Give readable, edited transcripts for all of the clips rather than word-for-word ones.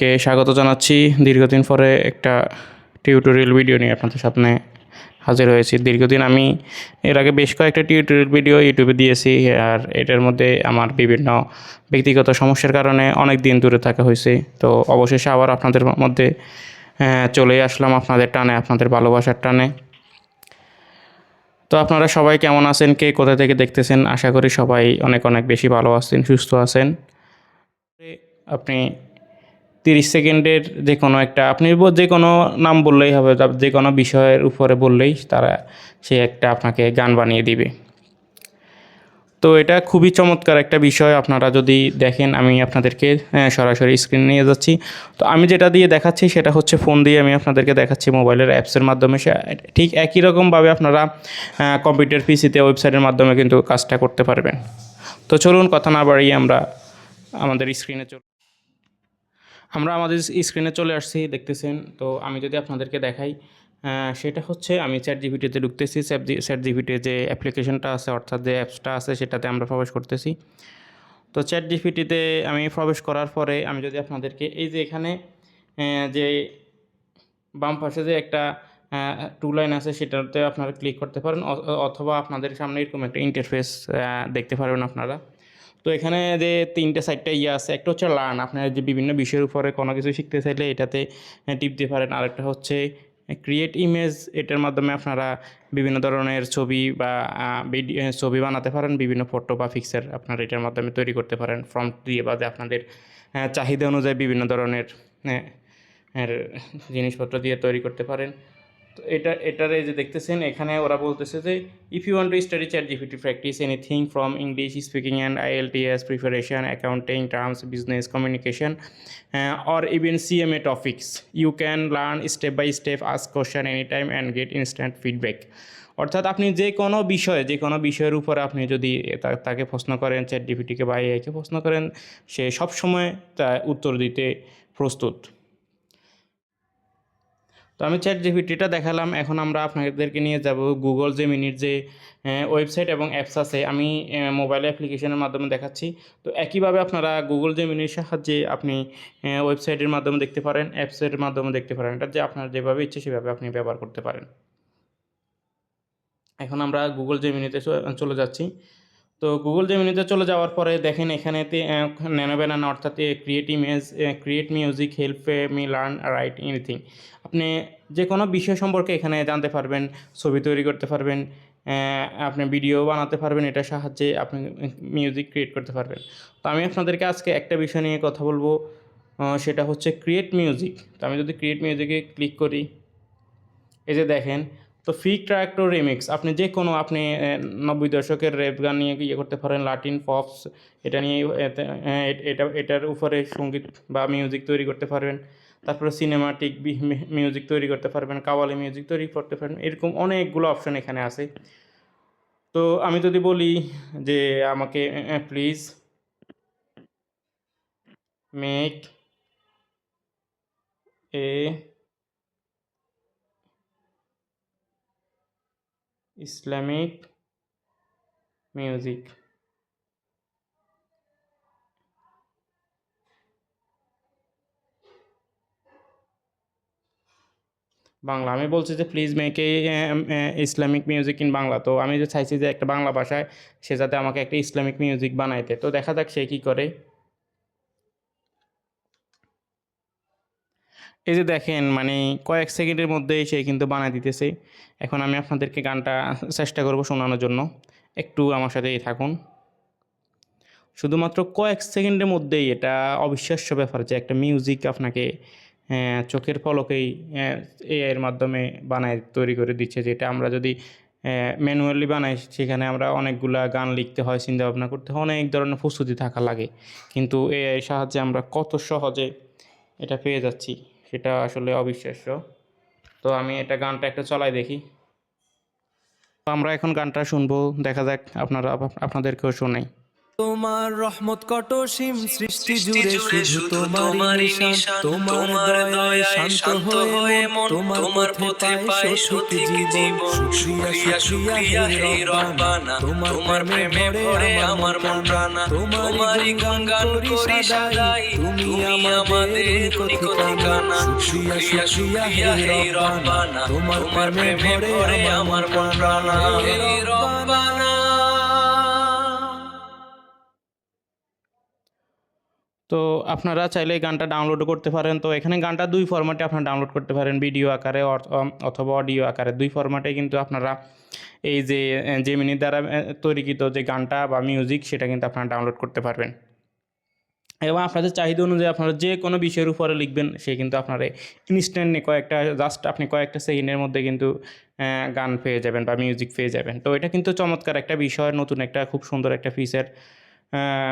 কে স্বাগত জানাচ্ছি। দীর্ঘদিন পরে একটা টিউটোরিয়াল ভিডিও নিয়ে আপনাদের সামনে হাজির হয়েছি। দীর্ঘদিন আমি এর আগে বেশ কয়েকটা টিউটোরিয়াল ভিডিও ইউটিউবে দিয়েছি, আর এটার মধ্যে আমার বিভিন্ন ব্যক্তিগত সমস্যার কারণে অনেক দিন দূরে থাকা হয়েছে। তো অবশেষে আবার আপনাদের মধ্যে চলেই আসলাম, আপনাদের টানে, আপনাদের ভালোবাসার টানে। তো আপনারা সবাই কেমন আছেন, কে কোথা থেকে দেখতেছেন? আশা করি সবাই অনেক অনেক বেশি ভালো আছেন, সুস্থ আছেন। আপনি 30 সেকেন্ডের যে কোনো একটা, আপনি যে কোনো নাম বললেই হবে, যে কোনো বিষয়ের উপরে বললেই তারা সে একটা আপনাকে গান বানিয়ে দিবে। তো এটা খুবই চমৎকার একটা বিষয়। আপনারা যদি দেখেন, আমি আপনাদেরকে সরাসরি স্ক্রিনে নিয়ে যাচ্ছি। তো আমি যেটা দিয়ে দেখাচ্ছি সেটা হচ্ছে ফোন দিয়ে আমি আপনাদেরকে দেখাচ্ছি মোবাইলের অ্যাপসের মাধ্যমে। ঠিক একই রকমভাবে আপনারা কম্পিউটার পিসিতে ওয়েবসাইটের মাধ্যমে কিন্তু কাজটা করতে পারবেন। তো চলুন কথা না বাড়িয়ে আমরা আমাদের স্ক্রিনে আমরা আমাদের স্ক্রিনে চলে আসছি, দেখতেছেন। তো আমি যদি আপনাদেরকে দেখাই, সেটা হচ্ছে আমি চ্যাট জিপিটিতে ঢুকতেছি। চ্যাট জিপিটির যে অ্যাপ্লিকেশনটা আছে, অর্থাৎ যে অ্যাপসটা আছে, সেটাতে আমরা প্রবেশ করতেছি। তো চ্যাট জিপিটিতে আমি প্রবেশ করার পরে আমি যদি আপনাদেরকে এই যে এখানে যে বাম পাশে যে একটা টু লাইন আছে, সেটাতে আপনারা ক্লিক করতে পারেন, অথবা আপনাদের সামনে এরকম একটা ইন্টারফেস দেখতে পারবেন আপনারা। তো এখানে যে 3টে 4টে আছে, একটা হচ্ছে লার্ন, আপনারা যে বিভিন্ন বিষয়ের উপরে কোনো কিছু শিখতে চাইলে এটাতে টিপতে পারেন। আরেকটা হচ্ছে ক্রিয়েট ইমেজ, এটার মাধ্যমে আপনারা বিভিন্ন ধরনের ছবি বা ছবি বানাতে পারেন, বিভিন্ন ফটো বা পিকচার আপনারা এটার মাধ্যমে তৈরি করতে পারেন প্রম্পট দিয়ে, বা যে আপনাদের চাহিদা অনুযায়ী বিভিন্ন ধরনের এর জিনিসপত্র দিয়ে তৈরি করতে পারেন। তো এটার এই যে দেখতেছেন, এখানে ওরা বলতেছে যে if you want to study ChatGPT practice anything from English speaking and IELTS preparation, accounting terms, business communication, or even CMA topics, you can learn step by step, ask question anytime and get instant feedback. অর্থাৎ আপনি যে কোনো বিষয়ের উপরে আপনি যদি তাকে প্রশ্ন করেন, চ্যাট জিপিটিকে বা এআইকে প্রশ্ন করেন, সে সবসময় তা উত্তর দিতে প্রস্তুত। তো আমি চ্যাট জিপিটিটা দেখালাম। এখন আমরা আপনাদেরকে নিয়ে যাব গুগল জেমিনির যে ওয়েবসাইট এবং অ্যাপস আছে। আমি মোবাইল অ্যাপ্লিকেশনের মাধ্যমে দেখাচ্ছি। তো একইভাবে আপনারা গুগল জেমিনির সাহায্যে আপনি ওয়েবসাইটের মাধ্যমে দেখতে পারেন, অ্যাপসের মাধ্যমে দেখতে পারেন। এটা যে আপনার যেভাবে ইচ্ছে সেভাবে আপনি ব্যবহার করতে পারেন। এখন আমরা গুগল জেমিনিতে চলে যাচ্ছি। তো গুগল জেমিনিতে চলে যাওয়ার পরে দেখেন এখানেতে ন্যানো অর্থাৎ create music, help me learn, right anything. আপনি যে কোনো বিষয় সম্পর্কে এখানে জানতে পারবেন, ছবি তৈরি করতে পারবেন, আপনি ভিডিও বানাতে পারবেন, এটার সাহায্যে আপনি মিউজিক ক্রিয়েট করতে পারবেন। তো আমি আপনাদেরকে আজকে একটা বিষয় নিয়ে কথা বলবো, সেটা হচ্ছে ক্রিয়েট মিউজিক। তো আমি যদি ক্রিয়েট মিউজিকে ক্লিক করি, এই যে দেখেন, তো ফিক ট্র্যাক্ট ও রিমিক্স, আপনি যে কোনো 90 দশকের র্যাপ গান নিয়ে ইয়ে করতে পারেন, লাটিন পপস, এটা নিয়ে এটার উপরে সঙ্গীত বা মিউজিক তৈরি করতে পারবেন। তারপরে সিনেমাটিক মিউজিক তৈরি করতে পারবেন, কাওয়ালি মিউজিক তৈরি করতে পারবেন, এরকম অনেকগুলো অপশন এখানে আছে। তো আমি যদি বলি যে আমাকে please make a Islamic music, Bangla, আমি বলছি যে please make a Islamic music in Bangla. তো আমি যে চাইছি যে একটা বাংলা ভাষায় সে যাতে আমাকে একটা ইসলামিক মিউজিক বানাইতে। তো দেখা যাক সে কী করে। এই যে দেখেন, মানে কয়েক সেকেন্ডের মধ্যেই সে কিন্তু বানায় দিতেছে। এখন আমি আপনাদেরকে গানটা চেষ্টা করব শোনানোর জন্য, একটু আমার সাথেই থাকুন। শুধুমাত্র কয়েক সেকেন্ডের মধ্যেই, এটা অবিশ্বাস্য ব্যাপার যে একটা মিউজিক আপনাকে চোখের পলকেই এআইয়ের মাধ্যমে বানায় তৈরি করে দিচ্ছে। যেটা আমরা যদি ম্যানুয়ালি বানাই, সেখানে আমরা অনেকগুলা গান লিখতে হয়, চিন্তাভাবনা করতে হয়, অনেক ধরনের প্রস্তুতি থাকা লাগে। কিন্তু এআইয়ের সাহায্যে আমরা কত সহজে এটা পেয়ে যাচ্ছি, সেটা আসলে অবিশ্বাস্য। তো আমি এটা গানটা একটা চলাই দেখি। তো আমরা এখন গানটা শুনবো, দেখা যাক আপনাদেরকেও শোনাই। তোমার রহমত কত সীম সৃষ্টি জুড়ে শুধু তোমারই নিশান, তোমার দয়ায় শান্ত হয়ে মন, তোমার পথে পায় সঠিক জীবন। শুকরিয়া শুকরিয়া হে রব্বানা, তোমার প্রেমে ভরে আমার মন প্রাণ, তোমারই গুণগান করি সদাই, তুমি আমাদের নিকট ঠিকানা। শুকরিয়া শুকরিয়া হে রব্বানা, তোমার প্রেমে ভরে আমার মন প্রাণ, হে রব্বানা। তো আপনারা চাইলে এই গানটা ডাউনলোডও করতে পারেন। তো এখানে গানটা 2 ফরম্যাটে আপনারা ডাউনলোড করতে পারেন, ভিডিও আকারে অথবা অডিও আকারে। 2 ফরম্যাটে কিন্তু আপনারা এই যে জেমিনি দ্বারা তৈরিকৃত যে গানটা বা মিউজিক সেটা কিন্তু আপনারা ডাউনলোড করতে পারবেন। এবং আপনাদের চাহিদা অনুযায়ী আপনারা যে কোনো বিষয়ের উপরে লিখবেন, সে কিন্তু আপনারা ইনস্ট্যান্টলি কয়েকটা সেকেন্ডের মধ্যে কিন্তু গান পেয়ে যাবেন বা মিউজিক পেয়ে যাবেন। তো এটা কিন্তু চমৎকার একটা বিষয়, নতুন একটা খুব সুন্দর একটা ফিচার,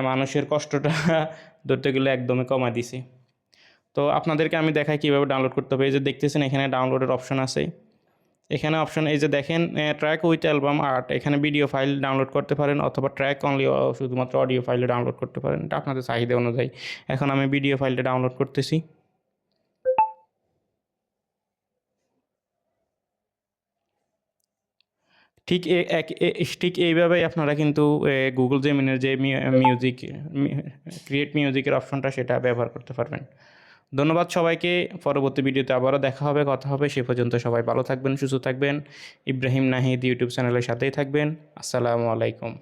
মানুষের কষ্টটা ধরতে গেলে একদমই কমায় দিছে। তো আপনাদেরকে আমি দেখাই কীভাবে ডাউনলোড করতে হবে। এই যে দেখতেছেন এখানে ডাউনলোডের অপশন আছে। এখানে অপশন এই যে দেখেন ট্র্যাক উইথ অ্যালবাম আর্ট, এখানে ভিডিও ফাইল ডাউনলোড করতে পারেন অথবা ট্র্যাক অনলি শুধুমাত্র অডিও ফাইলে ডাউনলোড করতে পারেন। এটা আপনাদের চাহিদা অনুযায়ী। এখন আমি ভিডিও ফাইলটা ডাউনলোড করতেছি। ঠিক এইভাবেই আপনারা কিন্তু গুগল জেমিনির যে মিউজিক ক্রিয়েট মিউজিকের অপশনটা সেটা ব্যবহার করতে পারবেন। ধন্যবাদ সবাইকে। পরবর্তী ভিডিওতে আবারও দেখা হবে, কথা হবে। সে পর্যন্ত সবাই ভালো থাকবেন, সুস্থ থাকবেন। ইব্রাহিম নাহিদ ইউটিউব চ্যানেলের সাথেই থাকবেন। আসসালামু আলাইকুম।